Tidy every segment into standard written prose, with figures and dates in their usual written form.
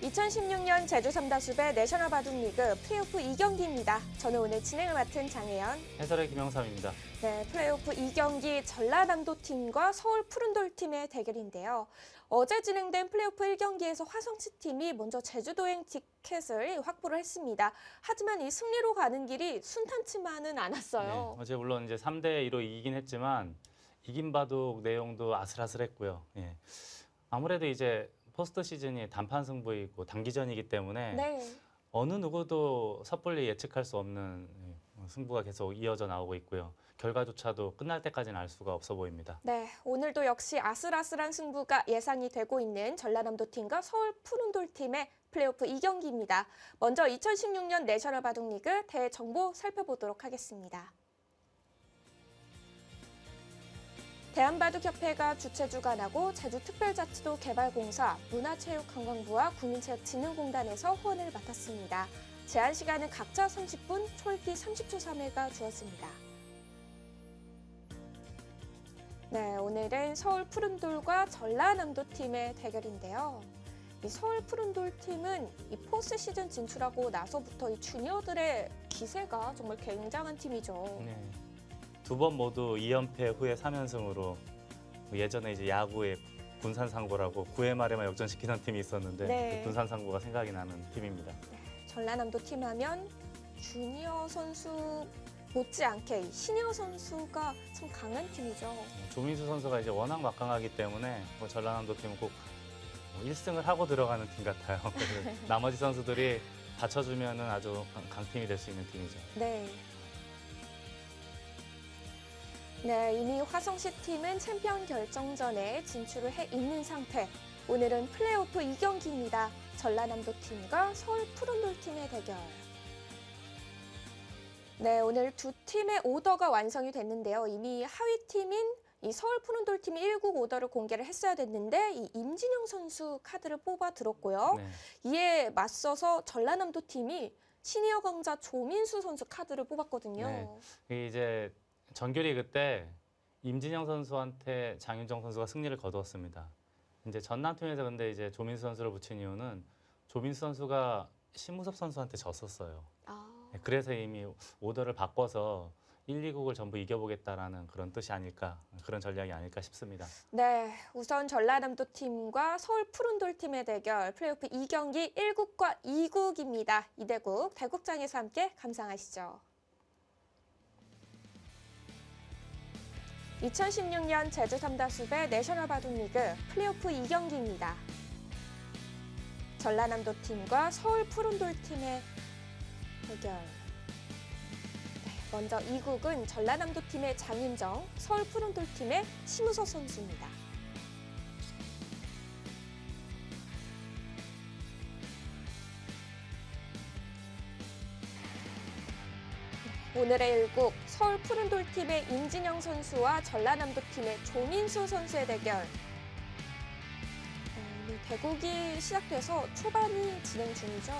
2016년 제주 삼다수배 내셔널 바둑리그 플레이오프 2경기입니다. 저는 오늘 진행을 맡은 장혜연. 해설의 김영삼입니다. 네, 플레이오프 2경기 전라남도팀과 서울 푸른돌팀의 대결인데요. 어제 진행된 플레이오프 1경기에서 화성시팀이 먼저 제주도행 티켓을 확보를 했습니다. 하지만 이 승리로 가는 길이 순탄치만은 않았어요. 네, 어제 물론 이제 3대2로 이기긴 했지만 이긴 바둑 내용도 아슬아슬했고요. 예. 아무래도 이제 포스트 시즌이 단판 승부이고 단기전이기 때문에 네. 어느 누구도 섣불리 예측할 수 없는 승부가 계속 이어져 나오고 있고요. 결과조차도 끝날 때까지는 알 수가 없어 보입니다. 네, 오늘도 역시 아슬아슬한 승부가 예상이 되고 있는 전라남도팀과 서울 푸른돌팀의 플레이오프 2경기입니다. 먼저 2016년 내셔널 바둑리그 대정보 살펴보도록 하겠습니다. 대한바둑협회가 주최 주관하고 제주특별자치도 개발공사, 문화체육관광부와 국민체육진흥공단에서 후원을 맡았습니다. 제한 시간은 각자 30분, 초읽기 30초 3회가 주어집니다. 네, 오늘은 서울 푸른돌과 전라남도 팀의 대결인데요. 이 서울 푸른돌 팀은 이 포스트 시즌 진출하고 나서부터 이 주니어들의 기세가 정말 굉장한 팀이죠. 네. 두 번 모두 2연패 후에 3연승으로 예전에 이제 야구의 군산상고라고 9회 말에만 역전시키던 팀이 있었는데 네. 그 군산상고가 생각이 나는 팀입니다. 전라남도 팀 하면 주니어 선수 못지않게 이 시니어 선수가 참 강한 팀이죠. 조민수 선수가 이제 워낙 막강하기 때문에 전라남도 팀은 꼭 1승을 하고 들어가는 팀 같아요. 그래서 나머지 선수들이 받쳐주면은 아주 강팀이 될 수 있는 팀이죠. 네. 네, 이미 화성시 팀은 챔피언 결정전에 진출을 해 있는 상태. 오늘은 플레이오프 2경기입니다. 전라남도 팀과 서울 푸른돌 팀의 대결. 네, 오늘 두 팀의 오더가 완성이 됐는데요. 이미 하위 팀인 이 서울 푸른돌 팀이 1국 오더를 공개를 했어야 됐는데 이 임진영 선수 카드를 뽑아 들었고요. 네. 이에 이에 맞서서 전라남도 팀이 시니어 강자 조민수 선수 카드를 뽑았거든요. 네. 이제 정규리그 때 임진영 선수한테 장윤정 선수가 승리를 거두었습니다. 이제 전남팀에서 근데 이제 조민수 선수를 붙인 이유는 조민수 선수가 신무섭 선수한테 졌었어요. 네, 그래서 이미 오더를 바꿔서 1, 2국을 전부 이겨보겠다라는 그런 뜻이 아닐까, 그런 전략이 아닐까 싶습니다. 네, 우선 전라남도 팀과 서울 푸른돌 팀의 대결 플레이오프 2경기 1국과 2국입니다. 이대국 대국장에서 함께 감상하시죠. 2016년 제주 삼다수배 내셔널 바둑리그 플레이오프 2경기입니다. 전라남도 팀과 서울 푸른돌 팀의 대결. 네, 먼저 2국은 전라남도 팀의 장윤정, 서울 푸른돌 팀의 심우서 선수입니다. 오늘의 1국 서울 푸른돌 팀의 임진영 선수와 전라남도 팀의 조민수 선수의 대결. 이미 대국이 시작돼서 초반이 진행 중이죠.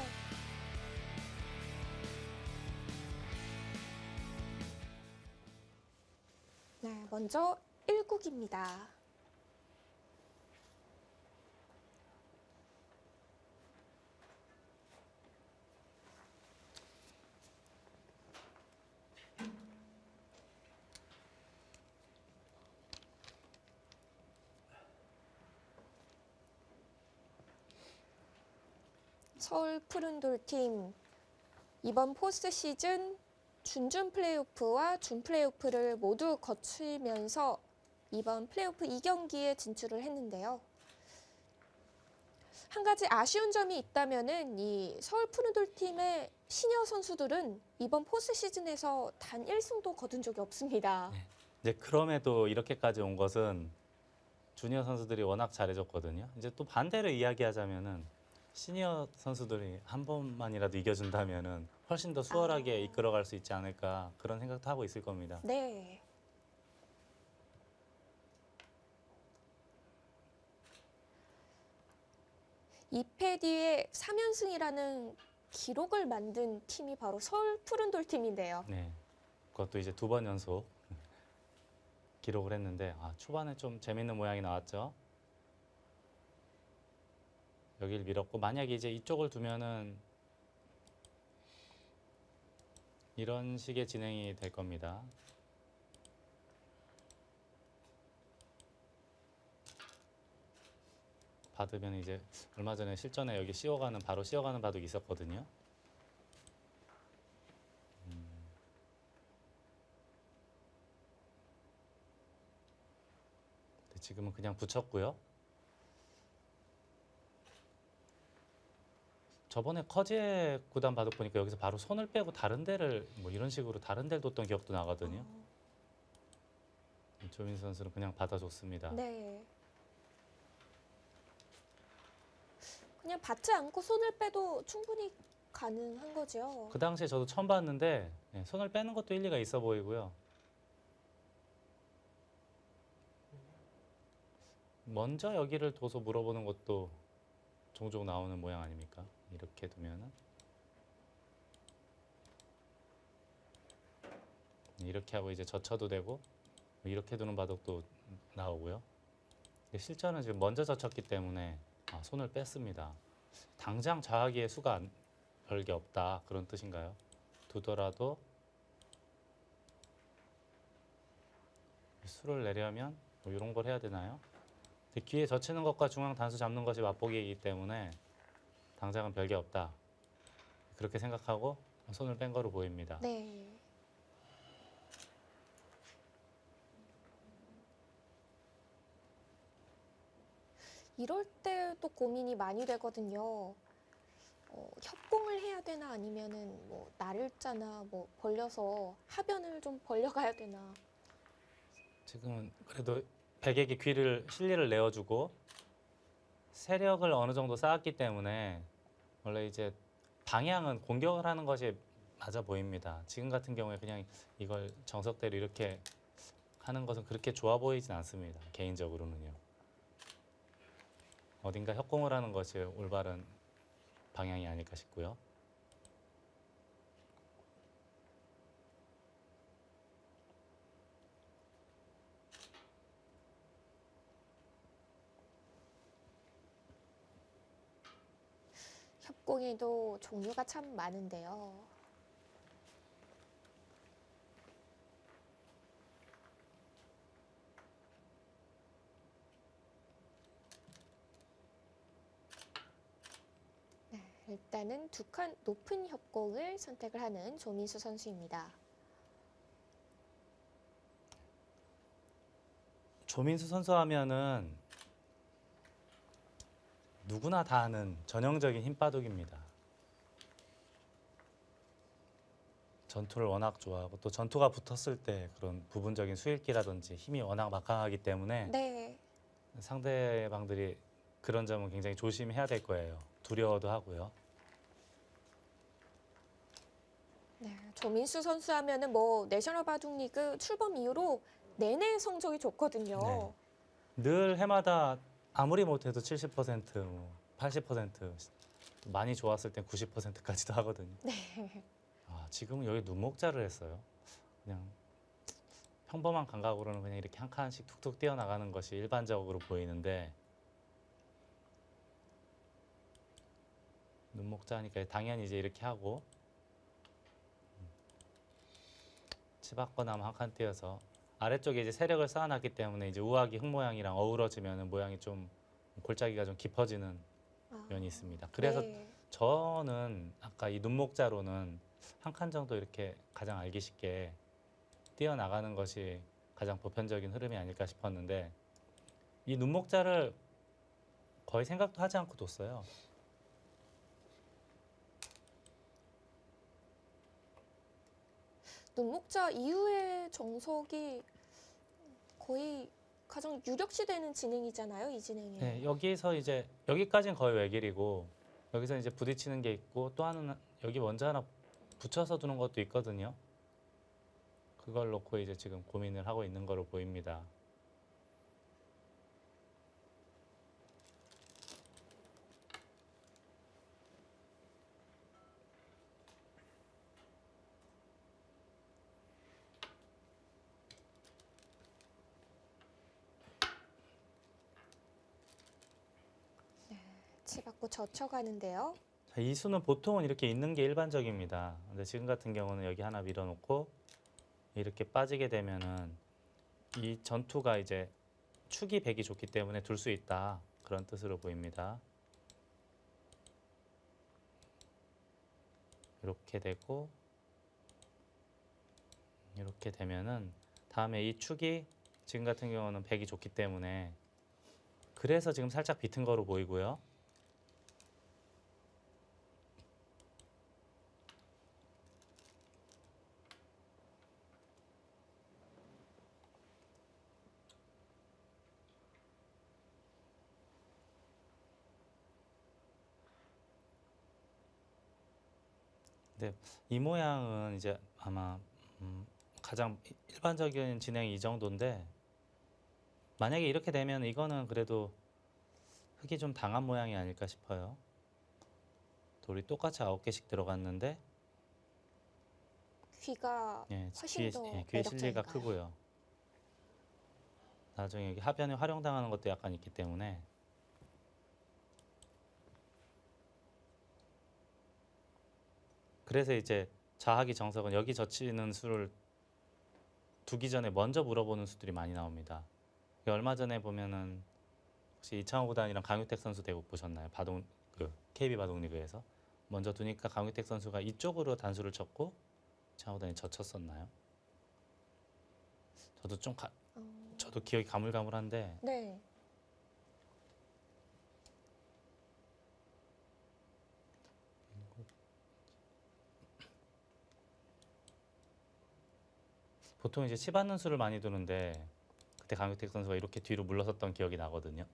네, 먼저 1국입니다. 서울 푸른돌 팀 이번 포스트 시즌 준준 플레이오프와 준 플레이오프를 모두 거치면서 이번 플레이오프 2경기에 진출을 했는데요. 한 가지 아쉬운 점이 있다면은 이 서울 푸른돌 팀의 시니어 선수들은 이번 포스트 시즌에서 단 1승도 거둔 적이 없습니다. 네. 이제 그럼에도 이렇게까지 온 것은 주니어 선수들이 워낙 잘해줬거든요. 이제 또 반대로 이야기하자면은 시니어 선수들이 한 번만이라도 이겨준다면은 훨씬 더 수월하게 이끌어갈 수 있지 않을까 그런 생각도 하고 있을 겁니다. 네. (2패) 뒤에 3연승이라는 기록을 만든 팀이 바로 서울 푸른돌 팀인데요. 네, 그것도 이제 2번 연속 기록을 했는데 초반에 좀 재밌는 모양이 나왔죠. 여기를 밀었고, 만약에 이제 이쪽을 두면은 이런 식의 진행이 될 겁니다. 받으면 이제 얼마 전에 실전에 여기 바로 씌워가는 바둑이 있었거든요. 근데 지금은 그냥 붙였고요. 저번에 커지에 구단 바둑 보니까 여기서 바로 손을 빼고 다른 데를 뭐 이런 식으로 다른 데를 뒀던 기억도 나거든요. 조민수 선수는 그냥 받아줬습니다. 네. 그냥 받지 않고 손을 빼도 충분히 가능한 거죠. 그 당시에 저도 처음 봤는데 손을 빼는 것도 일리가 있어 보이고요. 먼저 여기를 둬서 물어보는 것도 종종 나오는 모양 아닙니까? 이렇게 두면은 이렇게 하고 이제 젖혀도 되고 이렇게 두는 바둑도 나오고요. 실전은 지금 먼저 젖혔기 때문에 손을 뺐습니다. 당장 좌하기의 수가 별게 없다 그런 뜻인가요? 두더라도 수를 내려면 뭐 이런 걸 해야 되나요? 귀에 젖히는 것과 중앙 단수 잡는 것이 맛보기이기 때문에 당장은 별게 없다. 그렇게 생각하고 손을 뺀 거로 보입니다. 네. 이럴 때 또 고민이 많이 되거든요. 협공을 해야 되나 아니면은 뭐 날일자나 뭐 벌려서 하변을 좀 벌려가야 되나. 지금은 그래도 백에게 실리를 내어주고 세력을 어느 정도 쌓았기 때문에 원래 이제 방향은 공격을 하는 것이 맞아 보입니다. 지금 같은 경우에 그냥 이걸 정석대로 이렇게 하는 것은 그렇게 좋아 보이진 않습니다. 개인적으로는요. 어딘가 협공을 하는 것이 올바른 방향이 아닐까 싶고요. 협공에도 종류가 참 많은데요. 네, 일단은 두 칸 높은 협공을 선택을 하는 조민수 선수입니다. 조민수 선수 하면은 누구나 다 아는 전형적인 힘바둑입니다. 전투를 워낙 좋아하고 또 전투가 붙었을 때 그런 부분적인 수일기라든지 힘이 워낙 막강하기 때문에 네. 상대방들이 그런 점은 굉장히 조심해야 될 거예요. 두려워도 하고요. 네, 조민수 선수 하면은 뭐 내셔널 바둑리그 출범 이후로 내내 성적이 좋거든요. 네. 늘 해마다 아무리 못해도 70%, 80% 많이 좋았을 땐 90%까지도 하거든요. 네. 지금은 여기 눈목자를 했어요. 그냥 평범한 감각으로는 그냥 이렇게 한 칸씩 툭툭 뛰어나가는 것이 일반적으로 보이는데 눈목자니까 당연히 이제 이렇게 하고 치받거나 한 칸 띄어서 아래쪽에 이제 세력을 쌓아놨기 때문에 이제 우아기 흙 모양이랑 어우러지면 모양이 좀 골짜기가 좀 깊어지는 면이 있습니다. 그래서 네. 저는 아까 이 눈목자로는 한 칸 정도 이렇게 가장 알기 쉽게 뛰어나가는 것이 가장 보편적인 흐름이 아닐까 싶었는데 이 눈목자를 거의 생각도 하지 않고 뒀어요. 눈목자 이후의 정석이 거의 가장 유력시되는 진행이잖아요, 이 진행이. 네, 여기서 이제 여기까지는 거의 외길이고 여기서 이제 부딪히는 게 있고 또 하나는 여기 먼저 하나 붙여서 두는 것도 있거든요. 그걸 놓고 이제 지금 고민을 하고 있는 거로 보입니다. 치받고 맞고 젖혀가는데요. 자, 이 수는 보통은 이렇게 있는 게 일반적입니다. 근데 지금 같은 경우는 여기 하나 밀어놓고 이렇게 빠지게 되면은 이 전투가 이제 축이 백이 좋기 때문에 둘 수 있다. 그런 뜻으로 보입니다. 이렇게 되고 이렇게 되면은 다음에 이 축이 지금 같은 경우는 백이 좋기 때문에 그래서 지금 살짝 비튼 거로 보이고요. 근데 이 모양은 이제 아마 가장 일반적인 진행이 이 정도인데 만약에 이렇게 되면 이거는 그래도 흙이 좀 당한 모양이 아닐까 싶어요. 돌이 똑같이 9개씩 들어갔는데 귀가 예, 훨씬 더 귀의 실리가 매력적인가요? 크고요. 나중에 여기 하변에 활용당하는 것도 약간 있기 때문에 그래서 이제 자학이 정석은 여기 젖히는 수를 두기 전에 먼저 물어보는 수들이 많이 나옵니다. 얼마 전에 보면은 혹시 이창호 구단이랑 강유택 선수 대국 보셨나요? KB 바동 리그에서 먼저 두니까 강유택 선수가 이쪽으로 단수를 쳤고 이창호 구단이 젖혔었나요? 저도 저도 기억이 가물가물한데 네. 보통 이제 치받는 수를 많이 두는데 그때 강유택 선수가 이렇게 뒤로 물러섰던 기억이 나거든요.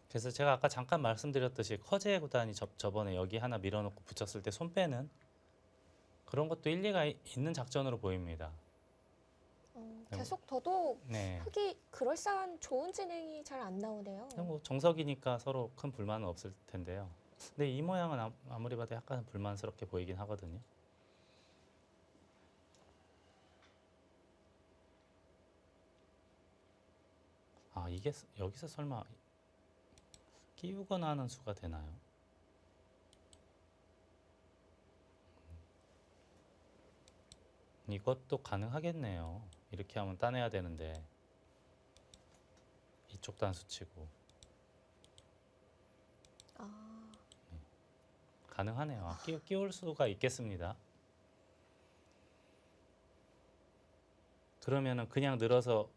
그래서 제가 아까 잠깐 말씀드렸듯이 커제 구단이 저번에 여기 하나 밀어놓고 붙였을 때 손 빼는 그런 것도 일리가 있는 작전으로 보입니다. 계속 더도 네. 흙이 그럴싸한 좋은 진행이 잘 안 나오네요. 뭐 정석이니까 서로 큰 불만은 없을 텐데요. 근데 이 모양은 아무리 봐도 약간 불만스럽게 보이긴 하거든요. 아, 이게 여기서 설마 끼우거나 하는 수가 되나요? 이것도 가능하겠네요. 이렇게 하면 따내야 되는데 이쪽 단수 치고 아, 가능하네요. 끼울 수가 있겠습니다. 그러면은 그냥 늘어서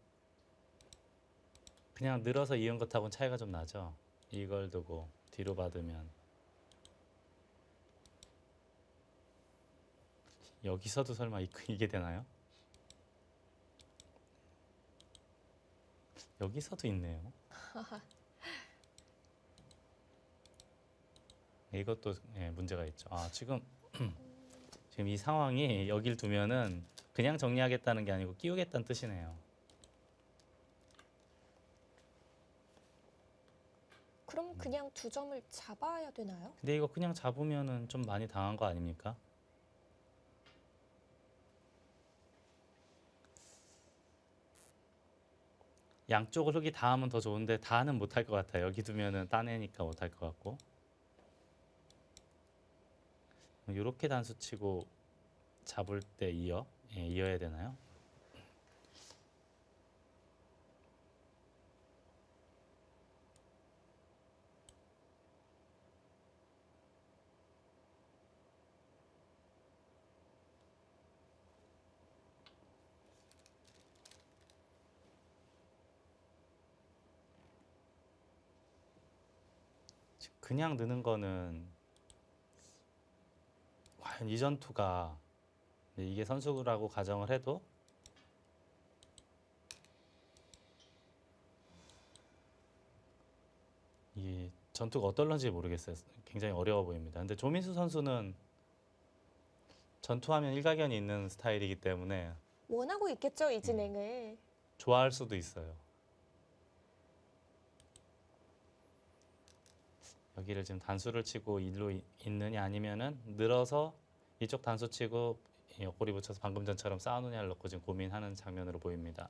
이은 것하고는 차이가 좀 나죠. 이걸 두고 뒤로 받으면 여기서도 설마 이게 되나요? 여기서도 있네요. 이것도 예, 문제가 있죠. 아, 지금 이 상황이 여길 두면은 그냥 정리하겠다는 게 아니고 끼우겠다는 뜻이네요. 그럼 그냥 두 점을 잡아야 되나요? 근데 이거 그냥 잡으면은 좀 많이 당한 거 아닙니까? 양쪽을 흙이 닿으면 더 좋은데 닿는 못할 것 같아요. 여기 두면은 따내니까 못할 것 같고. 이렇게 단수 치고 잡을 때 이어야 되나요? 그냥 느는 거는 과연 이 전투가 이게 선수라고 가정을 해도 이 전투가 어떨런지 모르겠어요. 굉장히 어려워 보입니다. 근데 조민수 선수는 전투하면 일가견이 있는 스타일이기 때문에 원하고 있겠죠, 이 진행을. 좋아할 수도 있어요. 여기를 지금 단수를 치고 일로 있느냐 아니면은 늘어서 이쪽 단수 치고 옆구리 붙여서 방금 전처럼 쌓아놓냐를 놓고 지금 고민하는 장면으로 보입니다.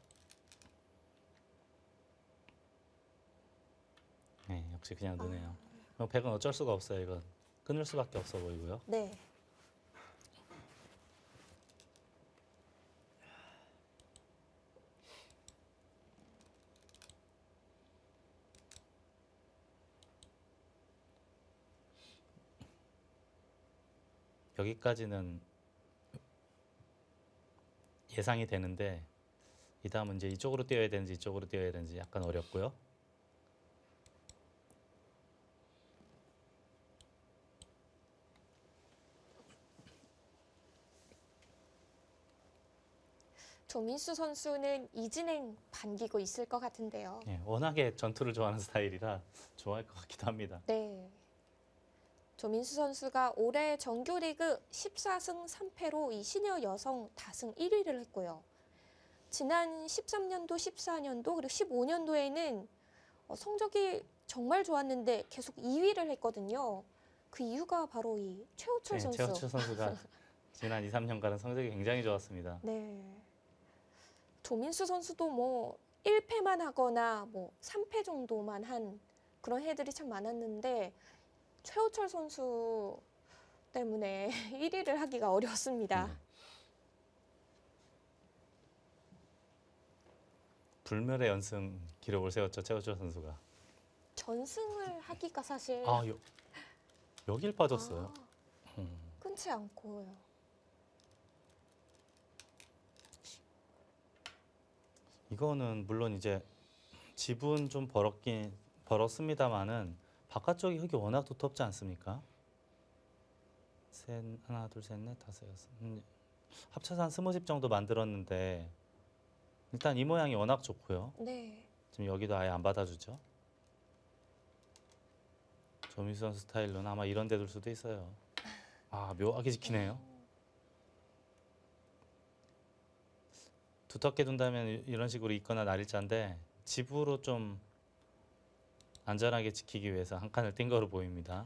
네, 역시 그냥 느네요. 백은 어쩔 수가 없어요. 이건 끊을 수밖에 없어 보이고요. 네. 여기까지는 예상이 되는데 이 다음은 이제 이쪽으로 뛰어야 되는지 이쪽으로 뛰어야 되는지 약간 어렵고요. 조민수 선수는 이 진행 반기고 있을 것 같은데요. 예, 워낙에 전투를 좋아하는 스타일이라 좋아할 것 같기도 합니다. 네. 조민수 선수가 올해 정규리그 14승 3패로 이 시니어 여성 다승 1위를 했고요. 지난 13년도, 14년도, 그리고 15년도에는 성적이 정말 좋았는데 계속 2위를 했거든요. 그 이유가 바로 이 최호철 선수. 최호철 선수가 지난 2, 3년간은 성적이 굉장히 좋았습니다. 네. 조민수 선수도 뭐 1패만 하거나 뭐 3패 정도만 한 그런 해들이 참 많았는데 최호철 선수 때문에 1위를 하기가 어려웠습니다. 불멸의 연승 기록을 세웠죠, 최호철 선수가. 전승을 하기가 사실 여길 빠졌어요. 끊지 않고요. 이거는 물론 이제 지분 좀 벌었습니다만은 바깥쪽이 흙이 워낙 두텁지 않습니까? 하나, 둘, 셋, 넷, 다섯, 여섯. 합쳐서 한 20집 정도 만들었는데 일단 이 모양이 워낙 좋고요. 네. 지금 여기도 아예 안 받아주죠. 조민수 선수 스타일로는 아마 이런 데 둘 수도 있어요. 묘하게 지키네요. 두텁게 둔다면 이런 식으로 있거나 날일자인데 집으로 좀 안전하게 지키기 위해서 한 칸을 띈 거로 보입니다.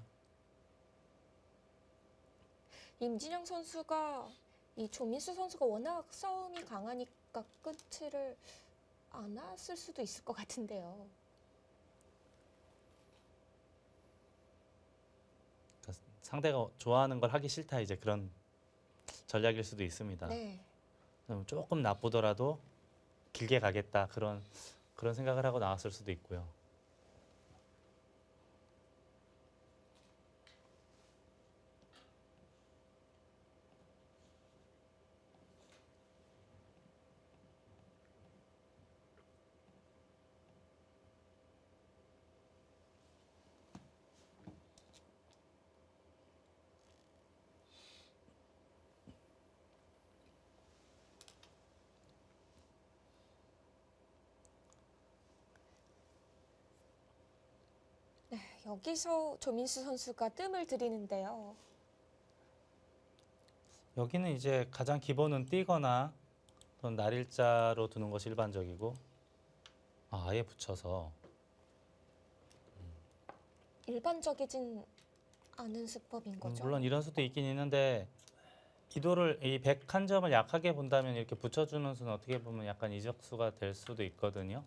임진영 선수가 이 조민수 선수가 워낙 싸움이 강하니까 끝을 안 왔을 수도 있을 것 같은데요. 그러니까 상대가 좋아하는 걸 하기 싫다 이제 그런 전략일 수도 있습니다. 네. 조금 나쁘더라도 길게 가겠다 그런 생각을 하고 나왔을 수도 있고요. 여기서 조민수 선수가 뜸을 들이는데요. 여기는 이제 가장 기본은 띄거나 또는 날일자로 두는 것이 일반적이고 아예 붙여서 일반적이진 않은 수법인 거죠. 물론 이런 수도 있긴 있는데 기도를 이 101점을 약하게 본다면 이렇게 붙여주는 수는 어떻게 보면 약간 이적수가 될 수도 있거든요.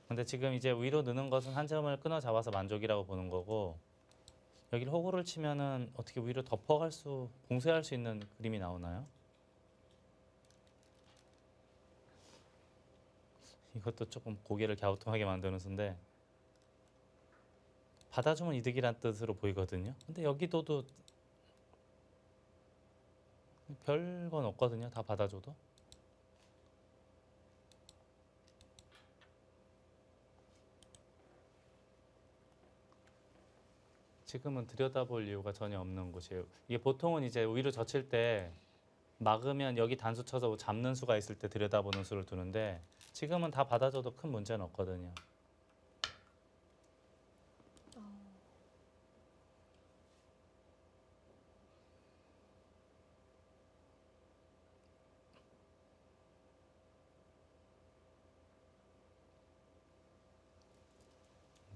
근데 지금 이제 위로 느는 것은 한 점을 끊어 잡아서 만족이라고 보는 거고 여기를 호구를 치면은 어떻게 위로 봉쇄할 수 있는 그림이 나오나요? 이것도 조금 고개를 갸우뚱하게 만드는 수인데 받아주면 이득이란 뜻으로 보이거든요. 근데 여기도도 별건 없거든요. 다 받아줘도. 지금은 들여다볼 이유가 전혀 없는 곳이에요. 이게 보통은 이제 위로 젖힐 때 막으면 여기 단수 쳐서 잡는 수가 있을 때 들여다보는 수를 두는데 지금은 다 받아줘도 큰 문제는 없거든요.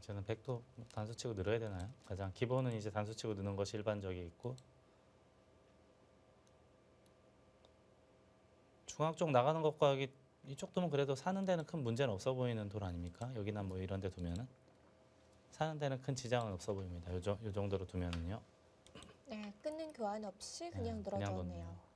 저는 100도 단수 치고 늘어야 되나요? 가장 기본은 이제 단수 치고 느는 것이 일반적이 있고 중앙 쪽 나가는 것과 이쪽 두면 그래도 사는 데는 큰 문제는 없어 보이는 돌 아닙니까? 여기나 뭐 이런 데 두면은 사는 데는 큰 지장은 없어 보입니다. 요 정도로 두면은요. 네, 끊는 교환 없이 그냥 그냥 늘어졌네요. 놓네요.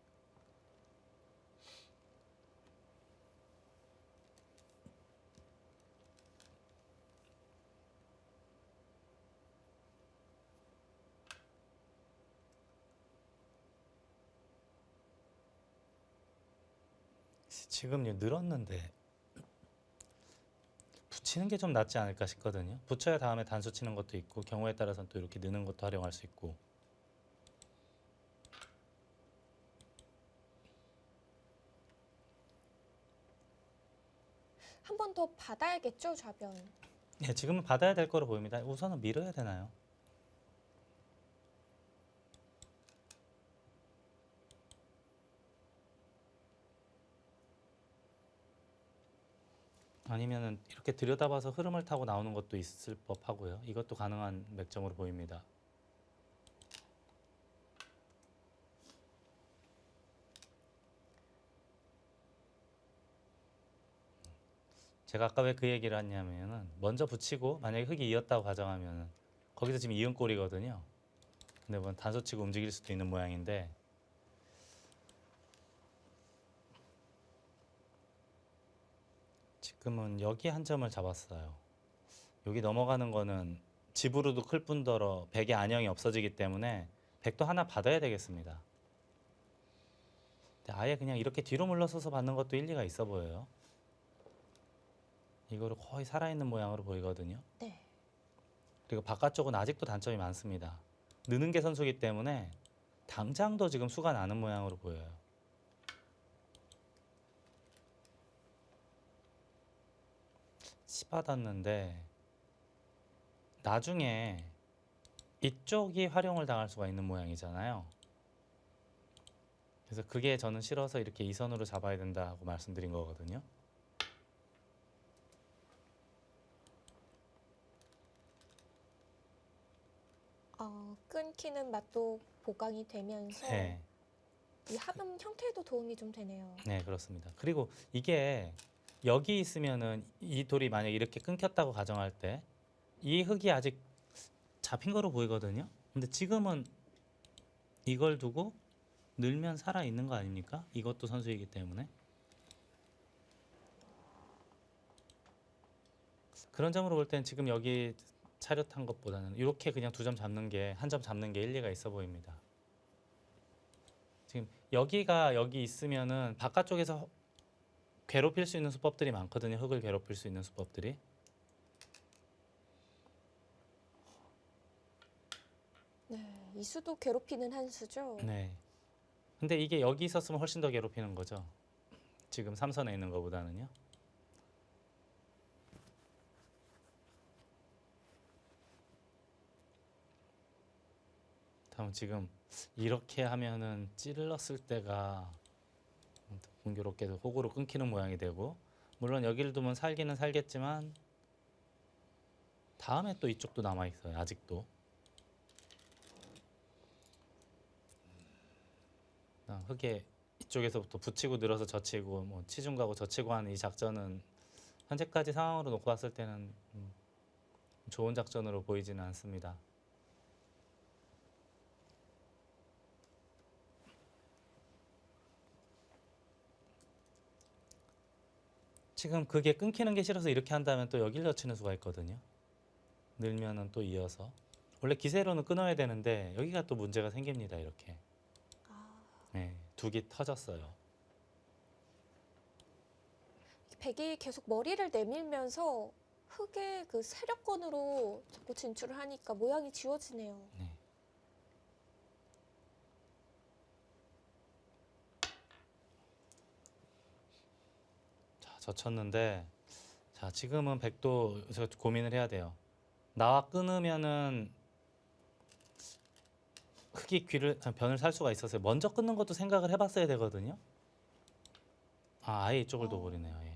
지금 늘었는데 붙이는 게 좀 낫지 않을까 싶거든요. 붙여야 다음에 단수 치는 것도 있고 경우에 따라서는 또 이렇게 느는 것도 활용할 수 있고. 한 번 더 받아야겠죠, 좌변. 예, 지금은 받아야 될 거로 보입니다. 우선은 밀어야 되나요? 아니면은 이렇게 들여다봐서 흐름을 타고 나오는 것도 있을 법하고요. 이것도 가능한 맥점으로 보입니다. 제가 아까 왜 그 얘기를 했냐면은 먼저 붙이고 만약에 흙이 이었다고 가정하면은 거기서 지금 이은 꼴이거든요. 근데 뭐 단수 치고 움직일 수도 있는 모양인데 지금은 여기 한 점을 잡았어요. 여기 넘어가는 거는 집으로도 클 뿐더러 백의 안형이 없어지기 때문에 백도 하나 받아야 되겠습니다. 근데 아예 그냥 이렇게 뒤로 물러서서 받는 것도 일리가 있어 보여요. 이거를 거의 살아있는 모양으로 보이거든요. 네. 그리고 바깥쪽은 아직도 단점이 많습니다. 느는 게 선수기 때문에 당장도 지금 수가 나는 모양으로 보여요. 치받았는데 나중에 이쪽이 활용을 당할 수가 있는 모양이잖아요. 그래서 그게 저는 싫어서 이렇게 이 선으로 잡아야 된다고 말씀드린 거거든요. 끊기는 맛도 보강이 되면서 네, 이 합음 형태에도 도움이 좀 되네요. 네 그렇습니다. 그리고 이게 여기 있으면은 이 돌이 만약 이렇게 끊겼다고 가정할 때 이 흙이 아직 잡힌 거로 보이거든요. 근데 지금은 이걸 두고 늘면 살아 있는 거 아닙니까? 이것도 선수이기 때문에. 그런 점으로 볼 땐 지금 여기 차렷한 것보다는 이렇게 그냥 두 점 잡는 게 한 점 잡는 게 일리가 있어 보입니다. 지금 여기가 여기 있으면은 바깥쪽에서 괴롭힐 수 있는 수법들이 많거든요. 흙을 괴롭힐 수 있는 수법들이. 네, 이 수도 괴롭히는 한 수죠. 네. 근데 이게 여기 있었으면 훨씬 더 괴롭히는 거죠. 지금 삼선에 있는 것보다는요. 다음 지금 이렇게 하면은 찔렀을 때가 공교롭게도 호구로 끊기는 모양이 되고 물론 여기를 두면 살기는 살겠지만 다음에 또 이쪽도 남아 있어요. 아직도. 흙에 이쪽에서부터 붙이고 늘어서 젖히고 뭐 치중 가고 젖히고 하는 이 작전은 현재까지 상황으로 놓고 봤을 때는 좋은 작전으로 보이지는 않습니다. 지금 그게 끊기는 게 싫어서 이렇게 한다면 또 여길 젖히는 수가 있거든요. 늘면은 또 이어서 원래 기세로는 끊어야 되는데 여기가 또 문제가 생깁니다. 이렇게 네, 두기 터졌어요. 백이 계속 머리를 내밀면서 흙의 그 세력권으로 자꾸 진출을 하니까 모양이 지워지네요. 네. 자, 젖혔는데 자 지금은 백도 제가 고민을 해야 돼요. 나와 끊으면은 흙이 변을 살 수가 있어서요. 먼저 끊는 것도 생각을 해봤어야 되거든요. 아예 이쪽을 둬버리네요. 예.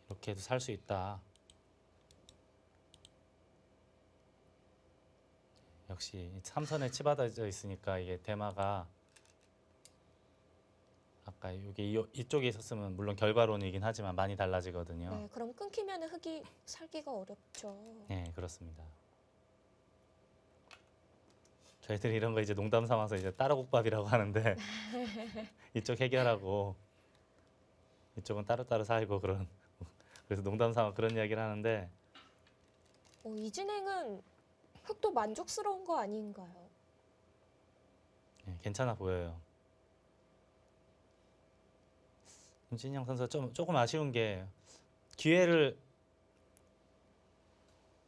이렇게 해도 살 수 있다. 역시 삼선에 치받아져 있으니까 이게 대마가 아까 이쪽에 있었으면 물론 결과론이긴 하지만 많이 달라지거든요. 네, 그럼 끊기면 흙이 살기가 어렵죠. 네, 그렇습니다. 저희들이 이런 거 이제 농담 삼아서 이제 따로국밥이라고 하는데 이쪽 해결하고 이쪽은 따로따로 살고 그런 그래서 농담 삼아 그런 이야기를 하는데 이 진행은 흙도 만족스러운 거 아닌가요? 네, 괜찮아 보여요. 임진영 선수가 조금 아쉬운 게 기회를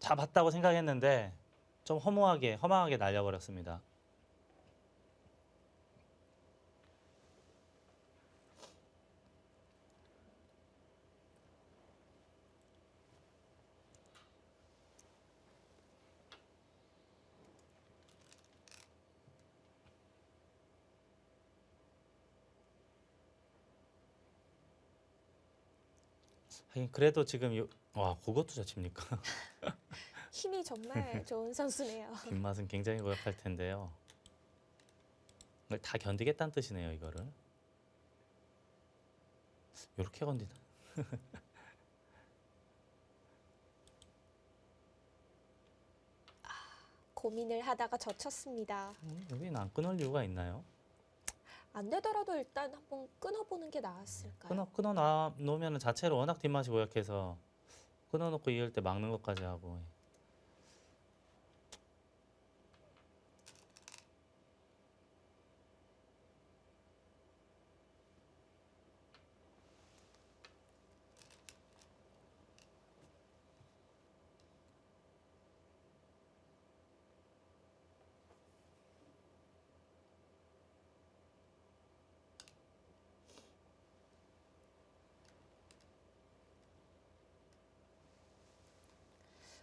잡았다고 생각했는데 좀 허망하게 날려버렸습니다. 하긴 그래도 지금 와 그것도 잘 칩니까? 힘이 정말 좋은 선수네요. 뒷맛은 굉장히 고약할 텐데요. 이걸 다 견디겠다는 뜻이네요, 이거를. 이렇게 건디나. 고민을 하다가 젖혔습니다. 여기는 안 끊을 이유가 있나요? 안 되더라도 일단 한번 끊어보는 게 나았을까요? 끊어 놓으면 자체로 워낙 뒷맛이 고약해서 끊어놓고 이을 때 막는 것까지 하고.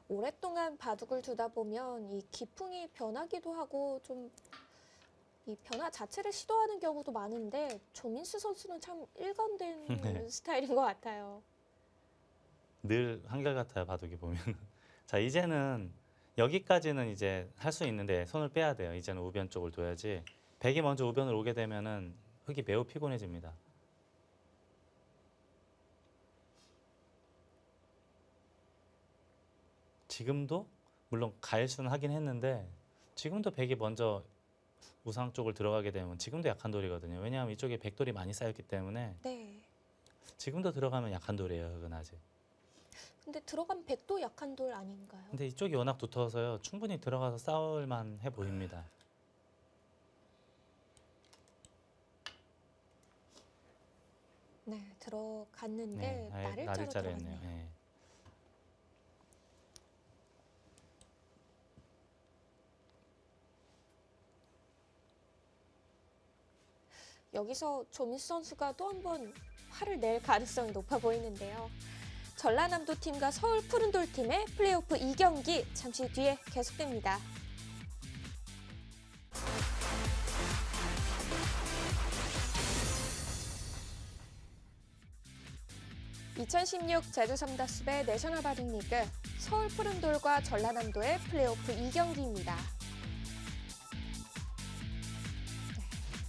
오랫동안 바둑을 두다 보면 이 기풍이 변하기도 하고 좀 이 변화 자체를 시도하는 경우도 많은데 조민수 선수는 참 일관된 네. 스타일인 것 같아요. 늘 한결같아요, 바둑이 보면. 자, 이제는 여기까지는 이제 할 수 있는데 손을 빼야 돼요. 이제는 우변 쪽을 둬야지. 백이 먼저 우변을 오게 되면은 흙이 매우 피곤해집니다. 지금도 물론 가일수는 하긴 했는데 지금도 백이 먼저 우상 쪽을 들어가게 되면 지금도 약한 돌이거든요. 왜냐하면 이쪽에 백돌이 많이 쌓였기 때문에 네. 지금도 들어가면 약한 돌이에요. 흙은 아직. 근데 들어간 백도 약한 돌 아닌가요? 근데 이쪽이 워낙 두터워서요. 충분히 들어가서 싸울 만해 보입니다. 네, 들어갔는데 네, 아예 날일자로 날일자로 들어갔네요. 했네요. 예. 여기서 조민수 선수가 또 한 번 화를 낼 가능성이 높아 보이는데요. 전라남도 팀과 서울 푸른돌 팀의 플레이오프 2경기 잠시 뒤에 계속됩니다. 2016 제주 삼다숲의 내셔널 바둑리그 서울 푸른돌과 전라남도의 플레이오프 2경기입니다.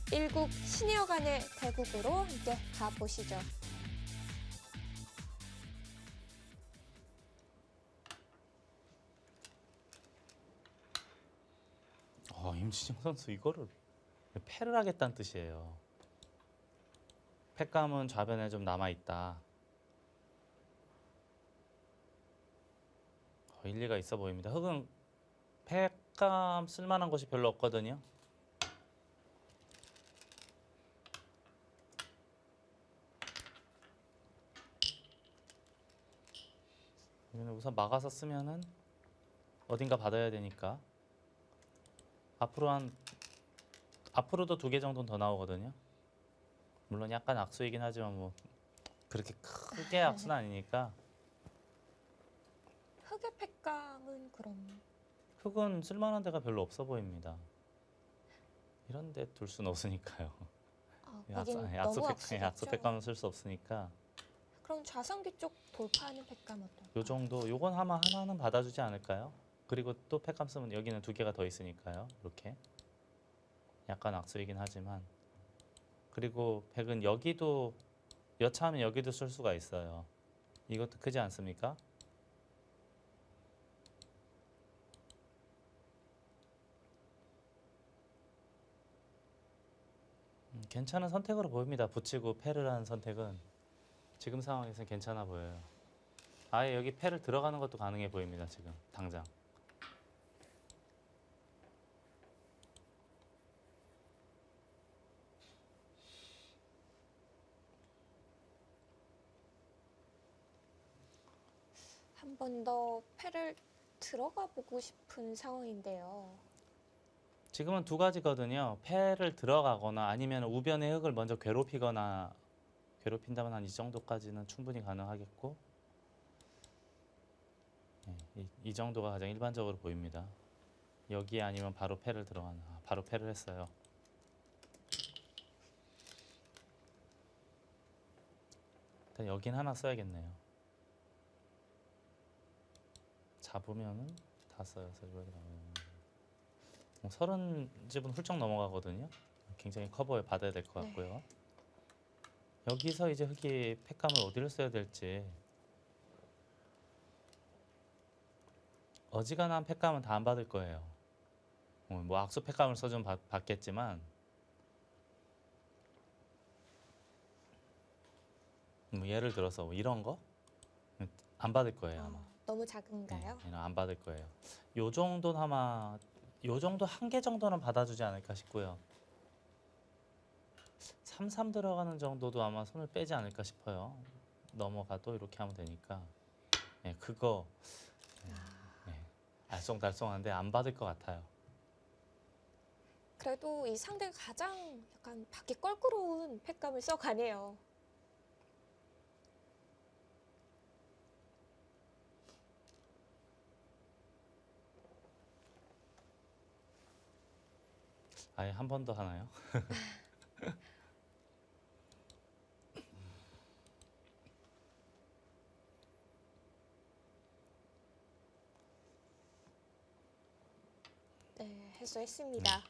1국 시니어 간의 대국으로 함께 가보시죠. 임진영 선수 이거를 패를 하겠다는 뜻이에요. 패감은 좌변에 좀 남아 있다. 일리가 있어 보입니다. 흙은 패감 쓸만한 것이 별로 없거든요. 우선 막아서 쓰면은 어딘가 받아야 되니까 앞으로도 2개 정도는 더 나오거든요. 물론 약간 악수이긴 하지만 뭐 그렇게 크게 악수는 아니니까. 흑의 팩감은 그럼 흙은 쓸만한 데가 별로 없어 보입니다. 이런 데 둘 수는 없으니까요. 거긴 너무 악수겠죠? 악수 팩감은 쓸 수 없으니까 그럼 좌상귀 쪽 돌파하는 팩감 어떨까요? 요 정도 요건 아마 하나는 받아주지 않을까요? 그리고 또 팩감 쓰면 여기는 2개가 더 있으니까요. 이렇게 약간 악수이긴 하지만 그리고 백은 여기도 여차하면 여기도 쓸 수가 있어요. 이것도 크지 않습니까? 괜찮은 선택으로 보입니다. 붙이고 패를 하는 선택은 지금 상황에서는 괜찮아 보여요. 아예 여기 패를 들어가는 것도 가능해 보입니다. 지금 당장. 한 번 더 패를 들어가 보고 싶은 상황인데요. 지금은 두 가지거든요. 패를 들어가거나 아니면 우변의 흙을 먼저 괴롭히거나 괴롭힌다면 한 이 정도까지는 충분히 가능하겠고 이 정도가 가장 일반적으로 보입니다. 여기에 아니면 바로 패를 들어가나 바로 패를 했어요. 일단 여긴 하나 써야겠네요. 잡으면은 다 써요. 30집은 훌쩍 넘어가거든요. 굉장히 커버에 받아야 될 것 같고요. 여기서 이제 흙이 팩감을 어디를 써야 될지 어지간한 팩감은 다 안 받을 거예요. 뭐 악수 팩감을 써주면 받겠지만 뭐 예를 들어서 뭐 이런 거 안 받을 거예요 아마. 너무 작은가요? 네, 안 받을 거예요. 요 정도는 아마 요 정도 한 개 정도는 받아주지 않을까 싶고요. 3-3 들어가는 정도도 아마 손을 빼지 않을까 싶어요. 넘어가도 이렇게 하면 되니까. 네, 그거 알쏭달쏭한데 안 받을 것 같아요. 그래도 이 상대가 가장 약간 받기 껄끄러운 팩감을 써가네요. 아예 한 번 더 하나요? 네, 해소했습니다.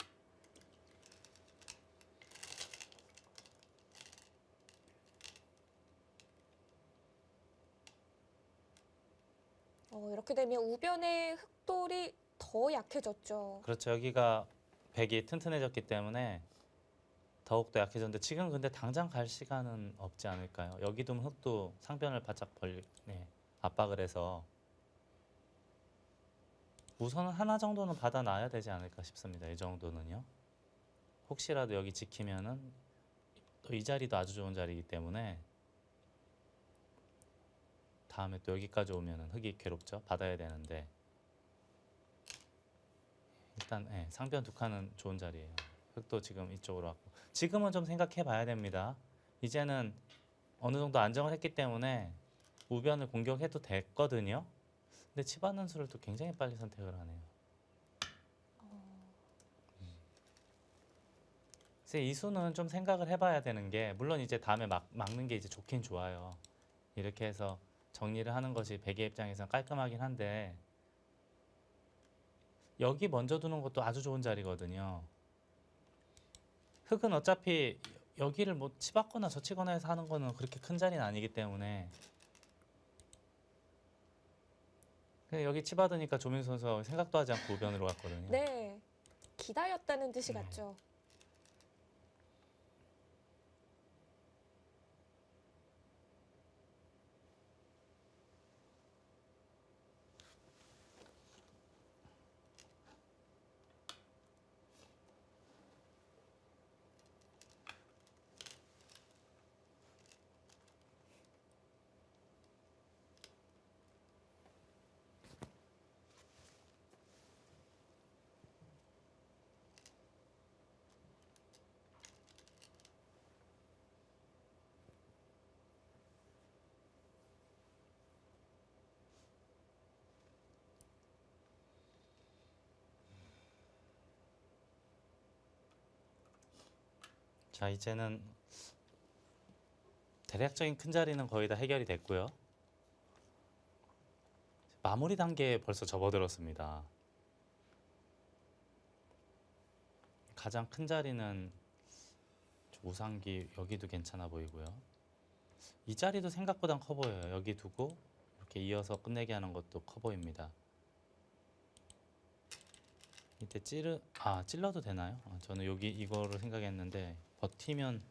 이렇게 되면 우변의 흑돌이 더 약해졌죠. 그렇죠. 여기가 백이 튼튼해졌기 때문에 더욱더 약해졌는데 지금 근데 당장 갈 시간은 없지 않을까요? 여기 두면 흙도 상변을 바짝 압박을 해서 우선은 하나 정도는 받아놔야 되지 않을까 싶습니다. 이 정도는요. 혹시라도 여기 지키면은 또 이 자리도 아주 좋은 자리이기 때문에 다음에 또 여기까지 오면은 흙이 괴롭죠. 받아야 되는데 일단 상변 두 칸은 좋은 자리예요. 흙도 지금 이쪽으로 왔고 지금은 좀 생각해 봐야 됩니다. 이제는 어느 정도 안정을 했기 때문에 우변을 공격해도 됐거든요. 근데 치받는 수를 또 굉장히 빨리 선택을 하네요. 그래서 이 수는 좀 생각을 해봐야 되는 게 물론 이제 다음에 막는 게 이제 좋긴 좋아요. 이렇게 해서 정리를 하는 것이 백의 입장에서는 깔끔하긴 한데 여기 먼저 두는 것도 아주 좋은 자리거든요. 흙은 어차피 여기를 뭐 치받거나 젖히거나 해서 하는 거는 그렇게 큰 자리는 아니기 때문에 그냥 여기 치받으니까 조민수 선수가 생각도 하지 않고 우변으로 갔거든요. 네, 기다렸다는 뜻이 네. 같죠. 자, 이제는 대략적인 큰 자리는 거의 다 해결이 됐고요. 마무리 단계에 벌써 접어들었습니다. 가장 큰 자리는 우상기 여기도 괜찮아 보이고요. 이 자리도 생각보단 커 보여요. 여기 두고 이렇게 이어서 끝내게 하는 것도 커 보입니다. 이때 찔러도 되나요? 저는 여기 이거를 생각했는데 버티면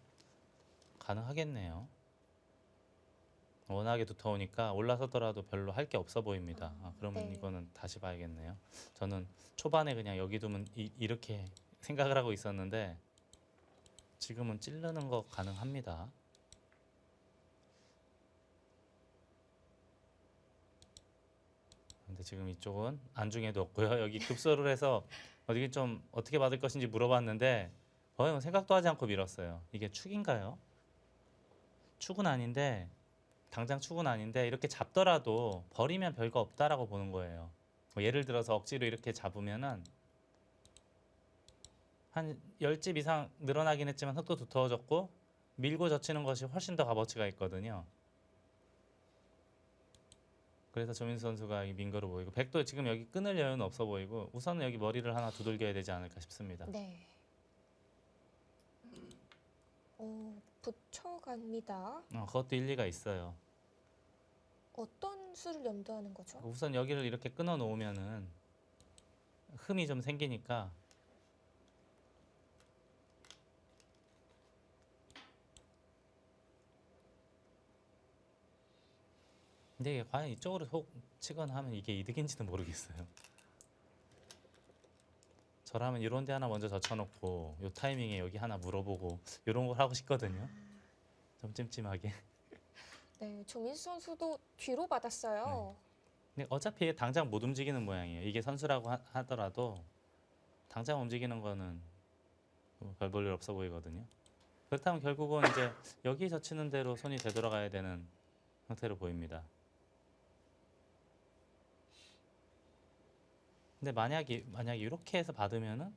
가능하겠네요. 워낙에 두터우니까 올라서더라도 별로 할 게 없어 보입니다. 그러면 네. 이거는 다시 봐야겠네요. 저는 초반에 그냥 여기 두면 이렇게 생각을 하고 있었는데 지금은 찌르는 거 가능합니다. 근데 지금 이쪽은 안중에도 없고요. 여기 급소를 해서 어디 좀 어떻게 받을 것인지 물어봤는데 거의 뭐 생각도 하지 않고 밀었어요. 이게 축인가요? 축은 아닌데 당장 축은 아닌데 이렇게 잡더라도 버리면 별거 없다라고 보는 거예요. 뭐 예를 들어서 억지로 이렇게 잡으면은 한 10집 이상 늘어나긴 했지만 흙도 두터워졌고 밀고 젖히는 것이 훨씬 더 값어치가 있거든요. 그래서 조민수 선수가 민 거로 보이고 백도 지금 여기 끊을 여유는 없어 보이고 우선은 여기 머리를 하나 두들겨야 되지 않을까 싶습니다. 네. 붙여갑니다. 그것도 일리가 있어요. 어떤 수를 염두하는 거죠? 우선 여기를 이렇게 끊어 놓으면은 흠이 좀 생기니까 근데 이게 과연 이쪽으로 속 치거나 하면 이게 이득인지는 모르겠어요. 저라면 이런 데 하나 먼저 젖혀놓고 요 타이밍에 여기 하나 물어보고 이런 걸 하고 싶거든요. 좀 찜찜하게. 네, 조민수 선수도 뒤로 받았어요. 근데 어차피 당장 못 움직이는 모양이에요. 이게 선수라고 하더라도 당장 움직이는 거는 별 볼 일 없어 보이거든요. 그렇다면 결국은 이제 여기 젖히는 대로 손이 되돌아가야 되는 형태로 보입니다. 근데 만약에 이렇게 해서 받으면은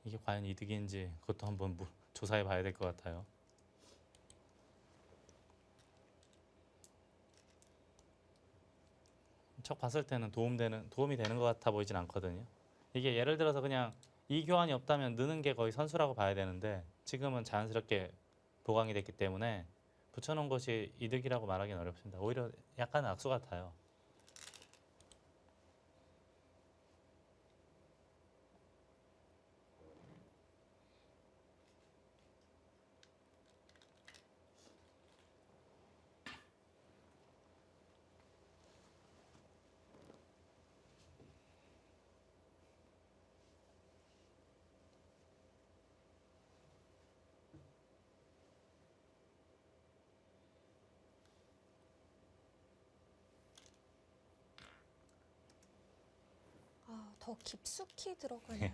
이게 과연 이득인지 그것도 한번 조사해 봐야 될 것 같아요. 척 봤을 때는 도움이 되는 것 같아 보이진 않거든요. 이게 예를 들어서 그냥 이 교환이 없다면 느는 게 거의 선수라고 봐야 되는데 지금은 자연스럽게 보강이 됐기 때문에 붙여놓은 것이 이득이라고 말하기는 어렵습니다. 오히려 약간 악수 같아요. 더 깊숙이 들어가네요.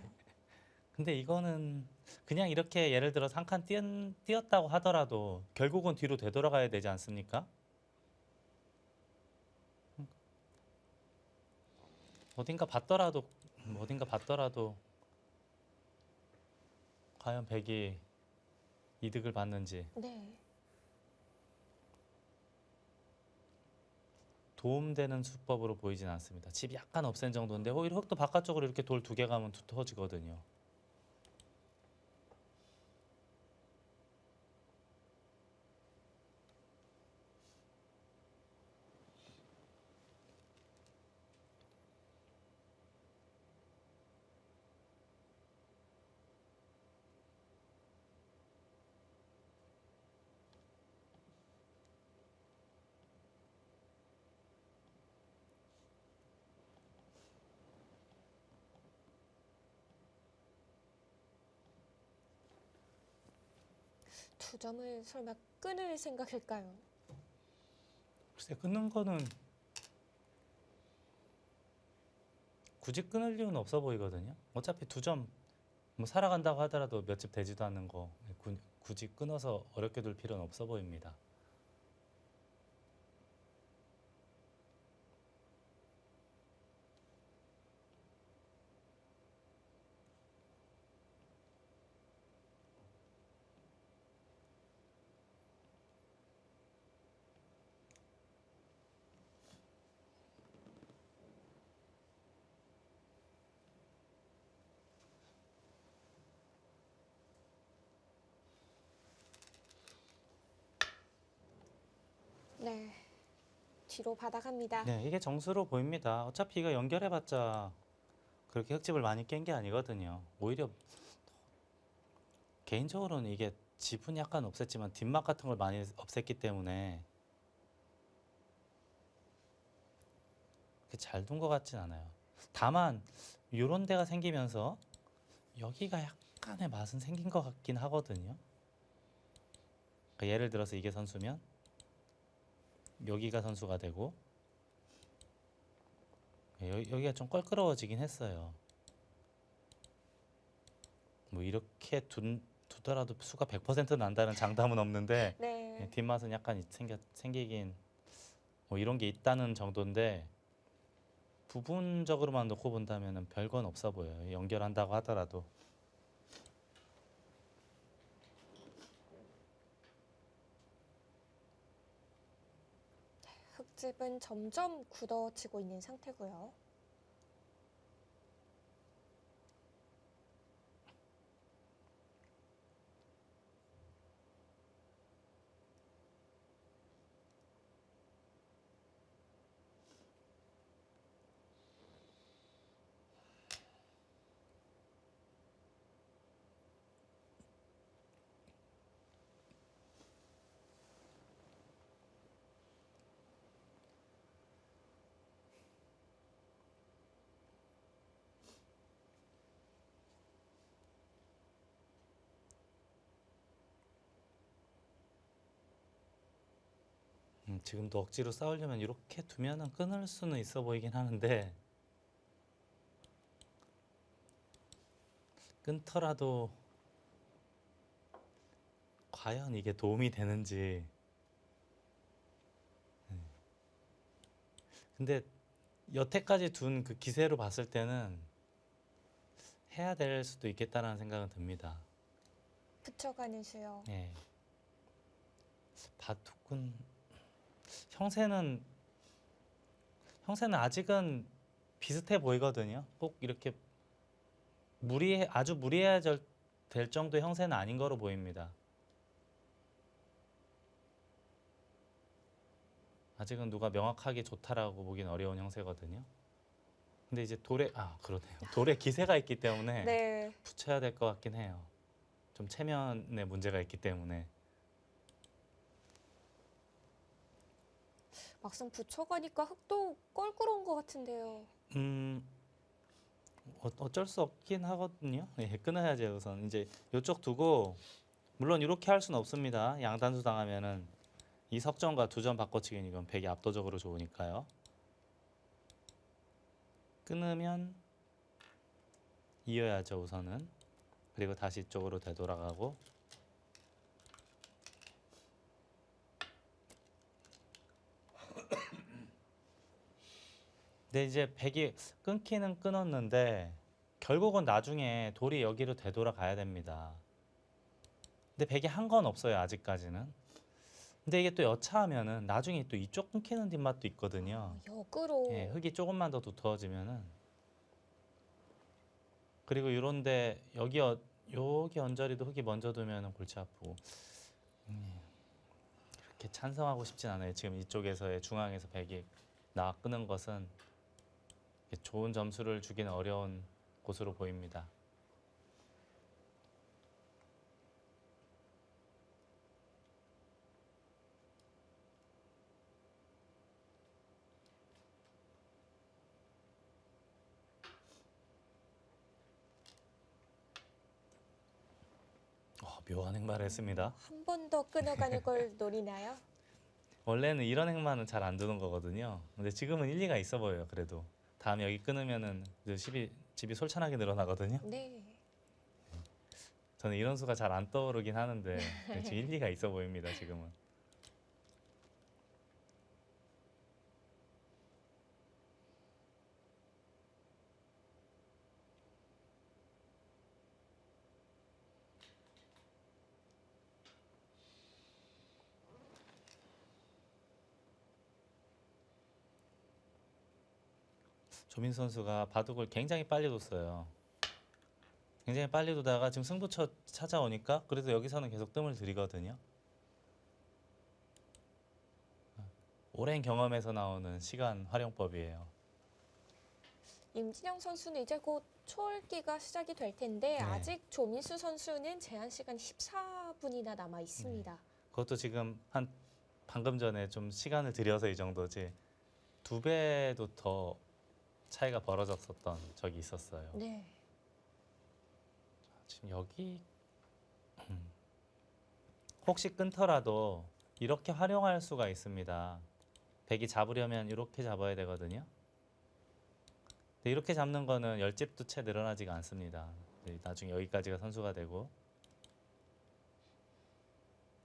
근데 이거는 그냥 이렇게 예를 들어서 한 칸 띄었다고 하더라도 결국은 뒤로 되돌아가야 되지 않습니까? 어딘가 봤더라도 과연 백이 이득을 받는지 네. 도움되는 수법으로 보이진 않습니다. 집 약간 없앤 정도인데 오히려 흙도 바깥쪽으로 이렇게 돌 2개 가면 두터워지거든요. 두 점을 설마 끊을 생각일까요? 글쎄 끊는 거는 굳이 끊을 이유는 없어 보이거든요. 어차피 2점 뭐 살아간다고 하더라도 몇 집 되지도 않는 거 굳이 끊어서 어렵게 둘 필요는 없어 보입니다. 네. 뒤로 받아갑니다. 네, 이게 정수로 보입니다. 어차피 이거 연결해봤자 그렇게 흙집을 많이 깬 게 아니거든요. 오히려 개인적으로는 이게 지분 약간 없앴지만 뒷막 같은 걸 많이 없앴기 때문에 그렇게 잘 둔 것 같진 않아요. 다만 이런 데가 생기면서 여기가 약간의 맛은 생긴 것 같긴 하거든요. 그러니까 예를 들어서 이게 선수면 여기가 선수가 되고 여기가 좀 껄끄러워지긴 했어요. 뭐 이렇게 두더라도 수가 100% 난다는 장담은 없는데 네. 뒷맛은 약간 생기긴 뭐 이런 게 있다는 정도인데 부분적으로만 놓고 본다면 별건 없어 보여요. 연결한다고 하더라도. 흙집은 점점 굳어지고 있는 상태고요. 지금도 억지로 싸우려면 이렇게 두면은 끊을 수는 있어 보이긴 하는데 끊더라도 과연 이게 도움이 되는지. 근데 여태까지 둔 그 기세로 봤을 때는 해야 될 수도 있겠다라는 생각은 듭니다. 붙여가는 수요. 예. 바둑은 형세는 아직은 비슷해 보이거든요. 꼭 이렇게 아주 무리해야 될 정도의 형세는 아닌 거로 보입니다. 아직은 누가 명확하게 좋다라고 보긴 어려운 형세거든요. 근데 이제 그러네요. 돌에 기세가 있기 때문에 네. 붙여야 될 것 같긴 해요. 좀 체면에 문제가 있기 때문에. 막상 붙여가니까 흙도 껄끄러운 것 같은데요. 어쩔 수 없긴 하거든요. 예, 끊어야지 우선. 이제 이쪽 두고 물론 이렇게 할 수는 없습니다. 양단수 당하면은 이 석점과 두 점 바꿔치기는 이건 백이 압도적으로 좋으니까요. 끊으면 이어야죠 우선은. 그리고 다시 이쪽으로 되돌아가고. 근데 이제 백이 끊기는 끊었는데 결국은 나중에 돌이 여기로 되돌아가야 됩니다. 근데 백이 한 건 없어요 아직까지는. 근데 이게 또 여차하면은 나중에 또 이쪽 끊기는 뒷맛도 있거든요. 역으로. 예, 흙이 조금만 더 두터워지면은. 그리고 이런데 여기 언저리도 흙이 먼저 두면은 골치 아프고. 그렇게 찬성하고 싶진 않아요. 지금 이쪽에서의 중앙에서 백이 나와 끄는 것은 좋은 점수를 주기는 어려운 곳으로 보입니다. 묘한 행마를 했습니다. 한 번 더 끊어가는 걸 노리나요? 원래는 이런 행마는 잘 안 두는 거거든요. 근데 지금은 일리가 있어 보여요. 그래도 다음에 여기 끊으면은 집이 솔찬하게 늘어나거든요. 네. 저는 이런 수가 잘 안 떠오르긴 하는데 지금 일리가 있어 보입니다. 지금은. 조민수 선수가 바둑을 굉장히 빨리 뒀어요. 굉장히 빨리 두다가 지금 승부처 찾아오니까 그래도 여기서는 계속 뜸을 들이거든요. 오랜 경험에서 나오는 시간 활용법이에요. 임진영 선수는 이제 곧 초월기가 시작이 될 텐데 네. 아직 조민수 선수는 제한 시간 14분이나 남아 있습니다. 그것도 지금 한 방금 전에 좀 시간을 들여서 이 정도지 2배도 더 차이가 벌어졌었던 적이 있었어요. 네. 지금 여기 혹시 끊더라도 이렇게 활용할 수가 있습니다. 백이 잡으려면 이렇게 잡아야 되거든요. 근데 이렇게 잡는 거는 열집도 채 늘어나지가 않습니다. 나중에 여기까지가 선수가 되고